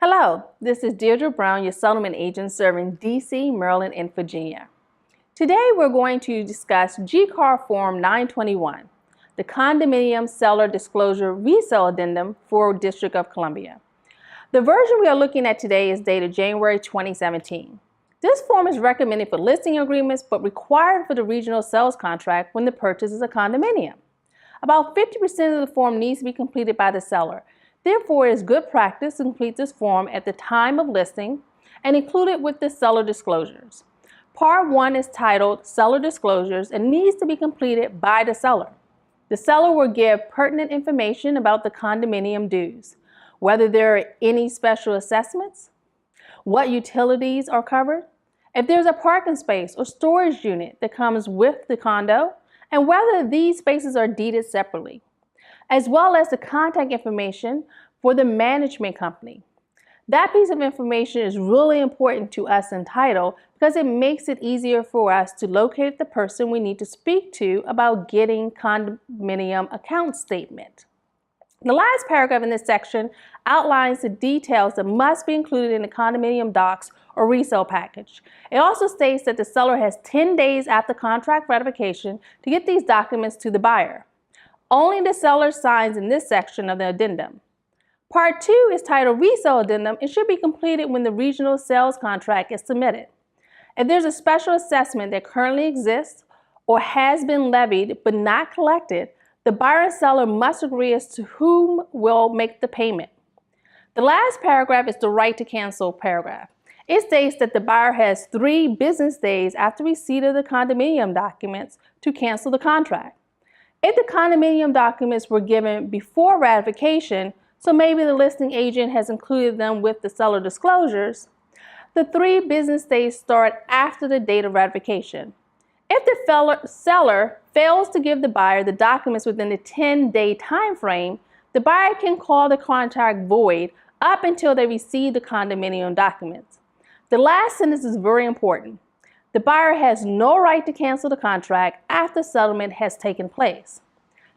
Hello, this is Deirdre Brown, your settlement agent serving DC, Maryland, and Virginia. Today we're going to discuss GCAAR Form 921, the Condominium Seller Disclosure Resale Addendum for District of Columbia. The version we are looking at today is dated January 2017. This form is recommended for listing agreements but required for the regional sales contract when the purchase is a condominium. About 50% of the form needs to be completed by the seller. Therefore, it is good practice to complete this form at the time of listing and include it with the seller disclosures. Part 1 is titled Seller Disclosures and needs to be completed by the seller. The seller will give pertinent information about the condominium dues, whether there are any special assessments, what utilities are covered, if there's a parking space or storage unit that comes with the condo, and whether these spaces are deeded separately, as well as the contact information for the management company. That piece of information is really important to us in title because it makes it easier for us to locate the person we need to speak to about getting condominium account statement. The last paragraph in this section outlines the details that must be included in the condominium docs or resale package. It also states that the seller has 10 days after contract ratification to get these documents to the buyer. Only the seller signs in this section of the addendum. Part 2 is titled Resale Addendum and should be completed when the regional sales contract is submitted. If there's a special assessment that currently exists or has been levied but not collected, the buyer and seller must agree as to whom will make the payment. The last paragraph is the right to cancel paragraph. It states that the buyer has 3 business days after receipt of the condominium documents to cancel the contract. If the condominium documents were given before ratification, so maybe the listing agent has included them with the seller disclosures, the 3 business days start after the date of ratification. If the seller fails to give the buyer the documents within the 10-day time frame, the buyer can call the contract void up until they receive the condominium documents. The last sentence is very important. The buyer has no right to cancel the contract after settlement has taken place.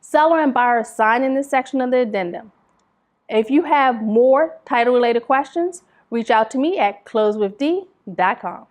Seller and buyer sign in this section of the addendum. If you have more title-related questions, reach out to me at closewithd.com.